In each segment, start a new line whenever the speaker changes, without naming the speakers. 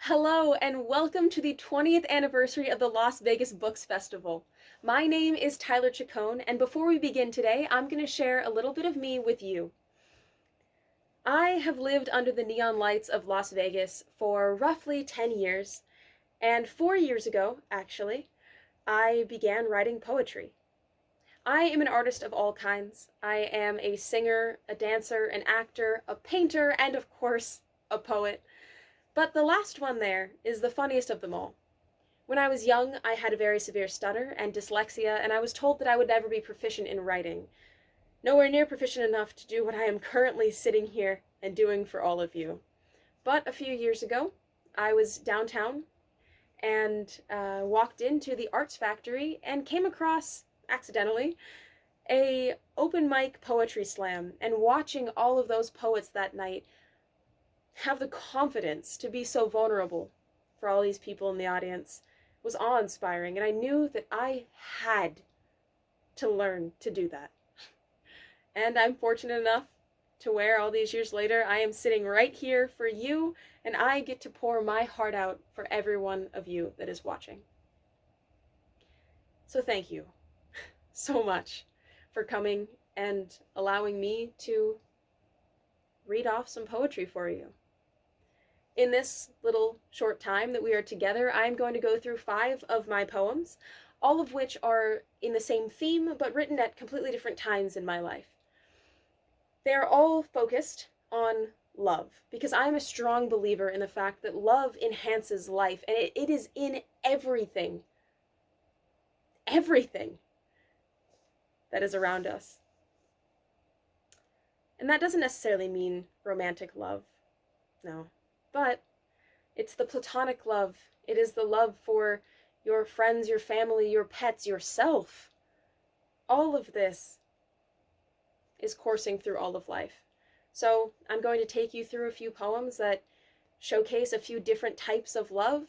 Hello, and welcome to the 20th anniversary of the Las Vegas Books Festival. My name is Tyler Chacon, and before we begin today, I'm going to share a little bit of me with you. I have lived under the neon lights of Las Vegas for roughly 10 years, and 4 years ago, actually, I began writing poetry. I am an artist of all kinds. I am a singer, a dancer, an actor, a painter, and of course, a poet. But the last one there is the funniest of them all. When I was young, I had a very severe stutter and dyslexia, and I was told that I would never be proficient in writing. Nowhere near proficient enough to do what I am currently sitting here and doing for all of you. But a few years ago, I was downtown and walked into the Arts Factory and came across, accidentally, a open mic poetry slam, and watching all of those poets that night have the confidence to be so vulnerable for all these people in the audience was awe-inspiring, and I knew that I had to learn to do that. And I'm fortunate enough to where all these years later I am sitting right here for you, and I get to pour my heart out for every one of you that is watching. So thank you so much for coming and allowing me to read off some poetry for you. In this little short time that we are together, I'm going to go through 5 of my poems, all of which are in the same theme, but written at completely different times in my life. They are all focused on love, because I'm a strong believer in the fact that love enhances life, and it is in everything that is around us. And that doesn't necessarily mean romantic love, no. But it's the platonic love. It is the love for your friends, your family, your pets, yourself. All of this is coursing through all of life. So I'm going to take you through a few poems that showcase a few different types of love,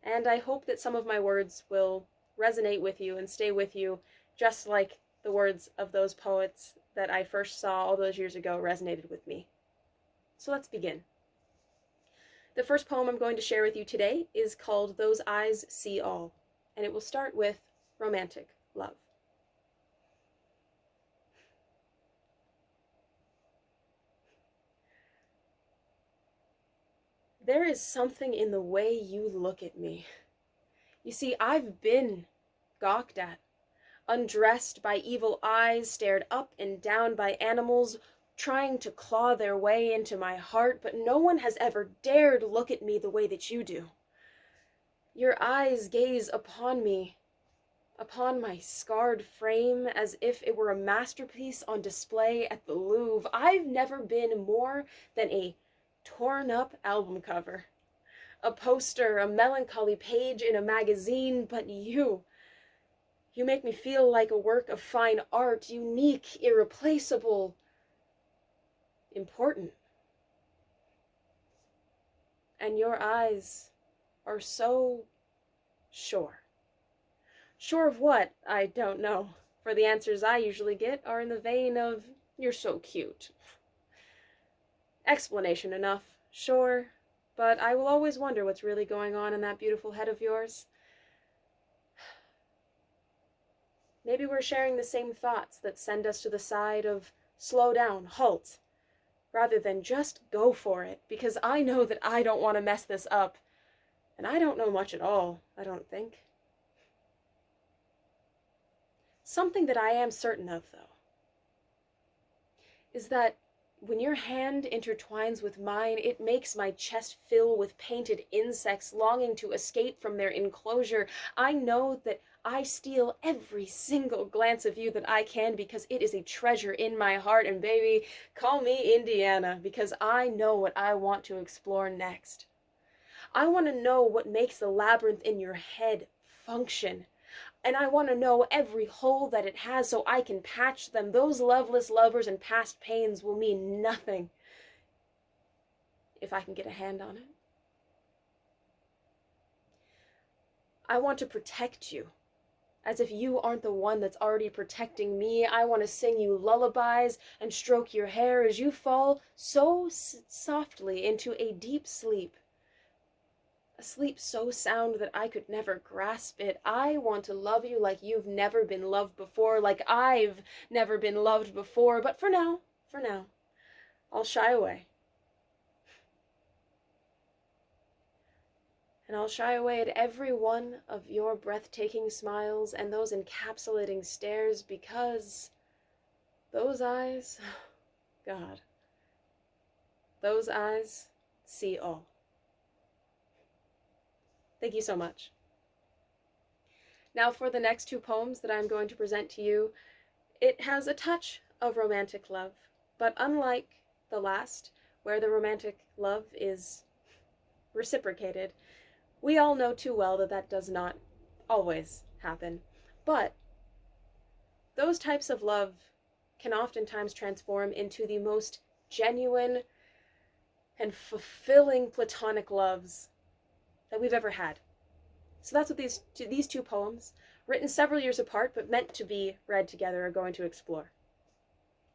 and I hope that some of my words will resonate with you and stay with you, just like the words of those poets that I first saw all those years ago resonated with me. So let's begin. The first poem I'm going to share with you today is called Those Eyes See All, and it will start with romantic love. There is something in the way you look at me. You see, I've been gawked at, undressed by evil eyes, stared up and down by animals, trying to claw their way into my heart, but no one has ever dared look at me the way that you do. Your eyes gaze upon me, upon my scarred frame, as if it were a masterpiece on display at the Louvre. I've never been more than a torn-up album cover, a poster, a melancholy page in a magazine, but you make me feel like a work of fine art, unique, irreplaceable, important. And your eyes are so sure. Sure of what? I don't know, for the answers I usually get are in the vein of, "You're so cute." Explanation enough, sure, but I will always wonder what's really going on in that beautiful head of yours. Maybe we're sharing the same thoughts that send us to the side of slow down, halt, rather than just go for it, because I know that I don't want to mess this up, and I don't know much at all, I don't think. Something that I am certain of, though, is that when your hand intertwines with mine, it makes my chest fill with painted insects longing to escape from their enclosure. I know that I steal every single glance of you that I can, because it is a treasure in my heart, and baby, call me Indiana, because I know what I want to explore next. I want to know what makes the labyrinth in your head function, and I want to know every hole that it has so I can patch them. Those loveless lovers and past pains will mean nothing if I can get a hand on it. I want to protect you, as if you aren't the one that's already protecting me. I want to sing you lullabies and stroke your hair as you fall so softly into a deep sleep a sleep so sound that I could never grasp it. I want to love you like you've never been loved before, like I've never been loved before, but for now, I'll shy away. And I'll shy away at every one of your breathtaking smiles and those encapsulating stares, because those eyes, God, those eyes see all. Thank you so much. Now for the next two poems that I'm going to present to you, it has a touch of romantic love, but unlike the last, where the romantic love is reciprocated, we all know too well that that does not always happen. But those types of love can oftentimes transform into the most genuine and fulfilling platonic loves that we've ever had. So that's what these two poems, written several years apart but meant to be read together, are going to explore.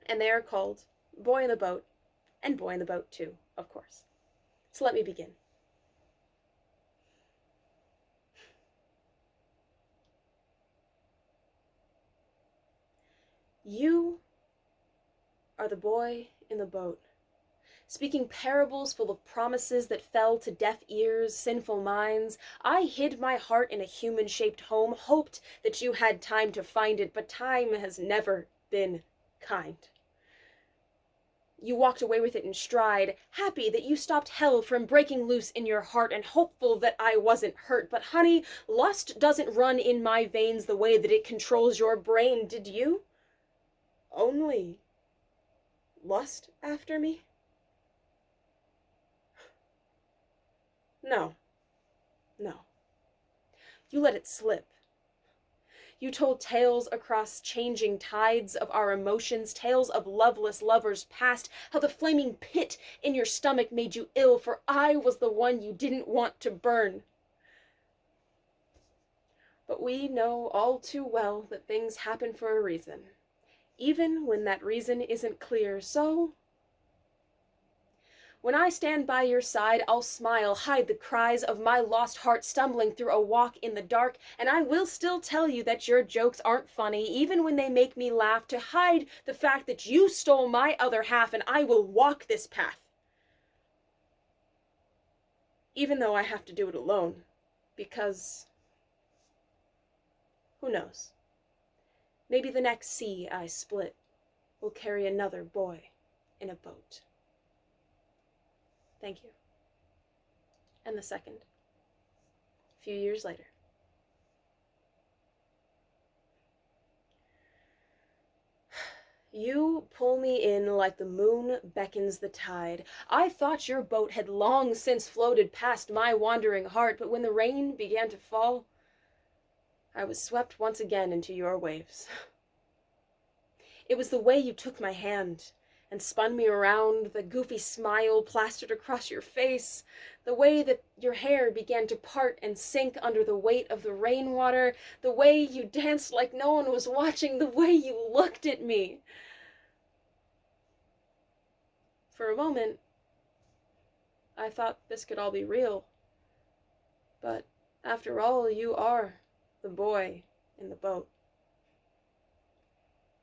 And they are called Boy in the Boat and Boy in the Boat 2, of course. So let me begin. You are the boy in the boat, speaking parables full of promises that fell to deaf ears, sinful minds. I hid my heart in a human-shaped home, hoped that you had time to find it, but time has never been kind. You walked away with it in stride, happy that you stopped hell from breaking loose in your heart, and hopeful that I wasn't hurt. But honey, lust doesn't run in my veins the way that it controls your brain. Did you only lust after me? No. You let it slip. You told tales across changing tides of our emotions, tales of loveless lovers past, how the flaming pit in your stomach made you ill, for I was the one you didn't want to burn. But we know all too well that things happen for a reason, even when that reason isn't clear. So when I stand by your side, I'll smile, hide the cries of my lost heart stumbling through a walk in the dark, and I will still tell you that your jokes aren't funny, even when they make me laugh, to hide the fact that you stole my other half, and I will walk this path. Even though I have to do it alone, because who knows? Maybe the next sea I split will carry another boy in a boat. Thank you. And the second, a few years later. You pull me in like the moon beckons the tide. I thought your boat had long since floated past my wandering heart, but when the rain began to fall, I was swept once again into your waves. It was the way you took my hand and spun me around, the goofy smile plastered across your face, the way that your hair began to part and sink under the weight of the rainwater, the way you danced like no one was watching, the way you looked at me. For a moment, I thought this could all be real. But after all, you are the boy in the boat.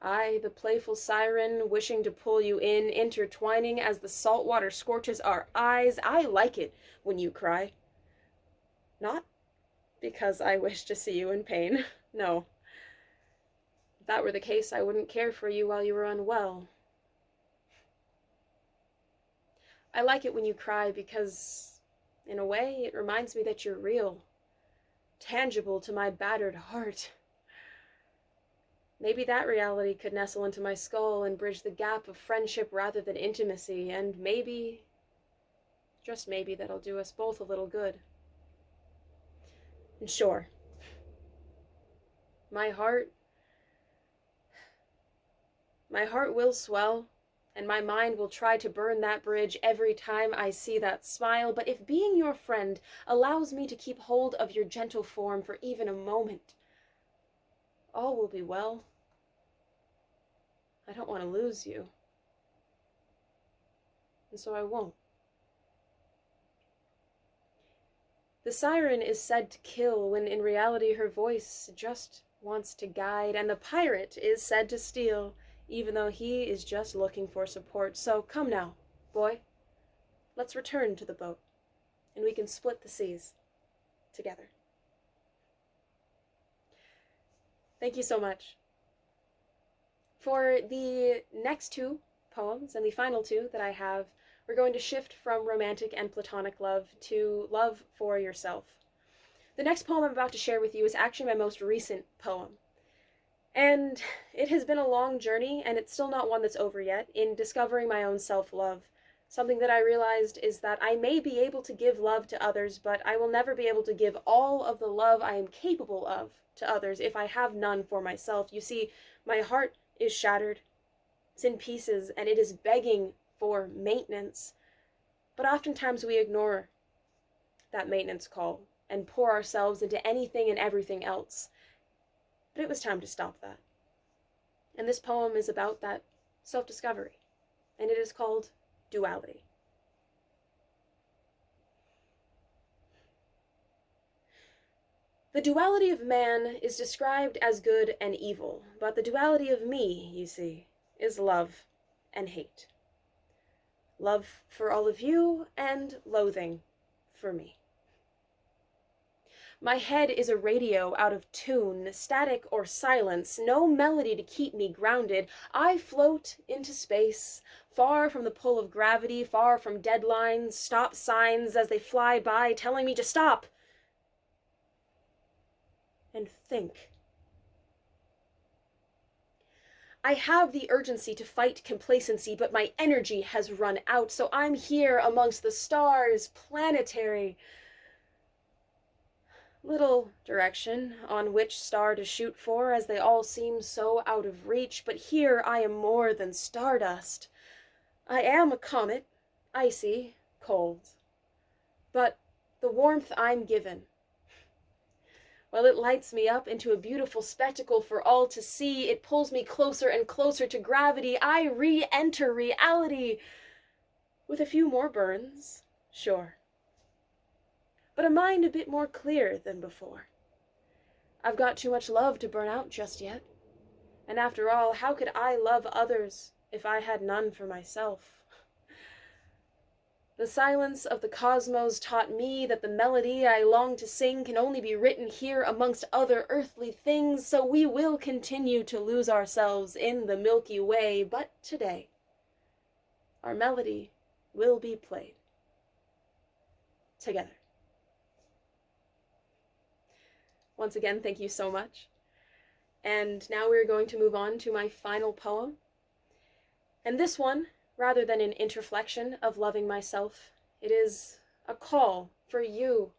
I, the playful siren, wishing to pull you in, intertwining as the salt water scorches our eyes. I like it when you cry. Not because I wish to see you in pain. No. If that were the case, I wouldn't care for you while you were unwell. I like it when you cry because, in a way, it reminds me that you're real, tangible to my battered heart. Maybe that reality could nestle into my skull and bridge the gap of friendship rather than intimacy, and maybe, just maybe, that'll do us both a little good. And sure, my heart will swell, and my mind will try to burn that bridge every time I see that smile, but if being your friend allows me to keep hold of your gentle form for even a moment, all will be well. I don't want to lose you, and so I won't. The siren is said to kill when in reality her voice just wants to guide, and the pirate is said to steal even though he is just looking for support. So come now, boy, let's return to the boat, and we can split the seas together. Thank you so much. For the next two poems, and the final two that I have, we're going to shift from romantic and platonic love to love for yourself. The next poem I'm about to share with you is actually my most recent poem. And it has been a long journey, and it's still not one that's over yet, in discovering my own self-love. Something that I realized is that I may be able to give love to others, but I will never be able to give all of the love I am capable of to others if I have none for myself. You see, my heart is shattered, it's in pieces, and it is begging for maintenance. But oftentimes we ignore that maintenance call and pour ourselves into anything and everything else. But it was time to stop that. And this poem is about that self-discovery, and it is called Duality. The duality of man is described as good and evil, but the duality of me, you see, is love and hate. Love for all of you and loathing for me. My head is a radio out of tune, static or silence, no melody to keep me grounded. I float into space, far from the pull of gravity, far from deadlines, stop signs as they fly by, telling me to stop and think. I have the urgency to fight complacency, but my energy has run out, so I'm here amongst the stars, planetary. Little direction on which star to shoot for, as they all seem so out of reach, but here I am more than stardust. I am a comet, icy, cold. But the warmth I'm given, well, it lights me up into a beautiful spectacle for all to see. It pulls me closer and closer to gravity. I re-enter reality with a few more burns, sure, but a mind a bit more clear than before. I've got too much love to burn out just yet. And after all, how could I love others if I had none for myself? The silence of the cosmos taught me that the melody I long to sing can only be written here amongst other earthly things, so we will continue to lose ourselves in the Milky Way, but today, our melody will be played together. Once again, thank you so much. And now we're going to move on to my final poem. And this one, rather than an introflexion of loving myself, it is a call for you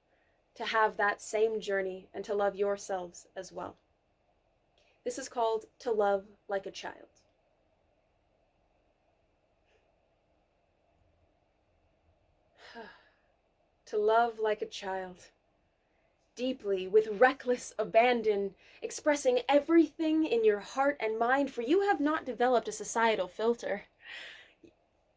to have that same journey and to love yourselves as well. This is called To Love Like a Child. To love like a child. Deeply, with reckless abandon, expressing everything in your heart and mind, for you have not developed a societal filter.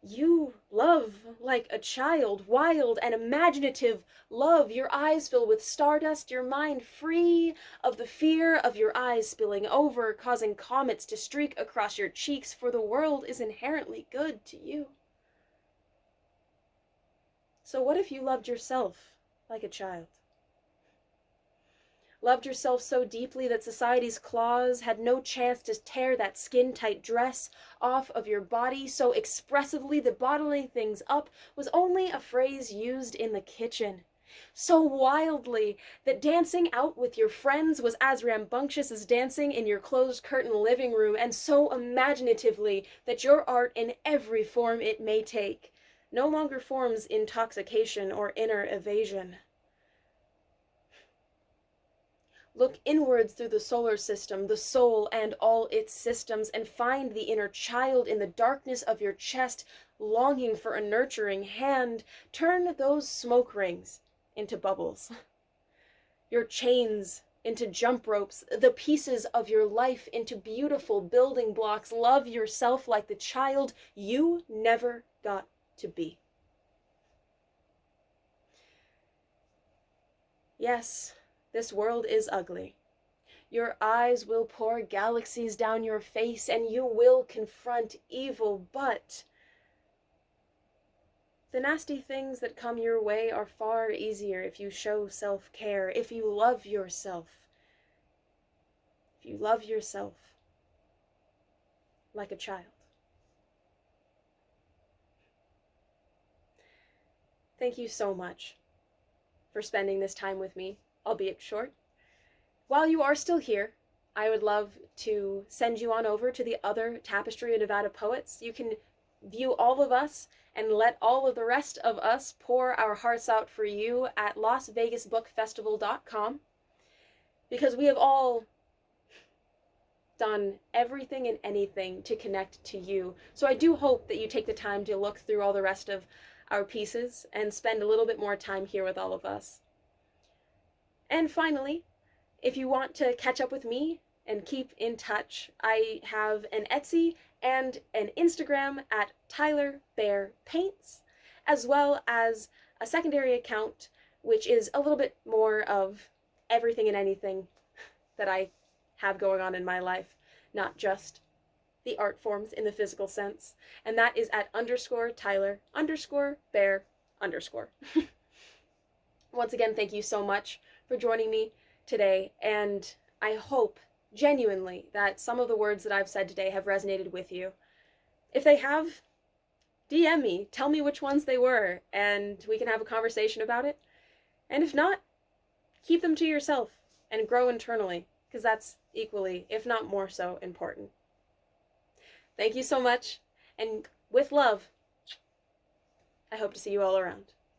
You love like a child, wild and imaginative love, your eyes filled with stardust, your mind free of the fear of your eyes spilling over, causing comets to streak across your cheeks, for the world is inherently good to you. So what if you loved yourself like a child? Loved yourself so deeply that society's claws had no chance to tear that skin-tight dress off of your body so expressively that bottling things up was only a phrase used in the kitchen. So wildly that dancing out with your friends was as rambunctious as dancing in your closed-curtain living room, and so imaginatively that your art, in every form it may take, no longer forms intoxication or inner evasion. Look inwards through the solar system, the soul and all its systems, and find the inner child in the darkness of your chest, longing for a nurturing hand. Turn those smoke rings into bubbles, your chains into jump ropes, the pieces of your life into beautiful building blocks. Love yourself like the child you never got to be. Yes, this world is ugly. Your eyes will pour galaxies down your face, and you will confront evil, but the nasty things that come your way are far easier if you show self-care, if you love yourself. If you love yourself like a child. Thank you so much for spending this time with me, albeit short. While you are still here, I would love to send you on over to the other Tapestry of Nevada poets. You can view all of us and let all of the rest of us pour our hearts out for you at LasVegasBookFestival.com, because we have all done everything and anything to connect to you. So I do hope that you take the time to look through all the rest of our pieces and spend a little bit more time here with all of us. And finally, if you want to catch up with me and keep in touch, I have an Etsy and an Instagram at Tyler Bear Paints, as well as a secondary account, which is a little bit more of everything and anything that I have going on in my life, not just the art forms in the physical sense, and that is at _Tyler_Bear_. Once again, thank you so much for joining me today, and I hope genuinely that some of the words that I've said today have resonated with you. If they have, DM me, tell me which ones they were, and we can have a conversation about it. And if not, keep them to yourself and grow internally, because that's equally, if not more so, important. Thank you so much, and with love, I hope to see you all around.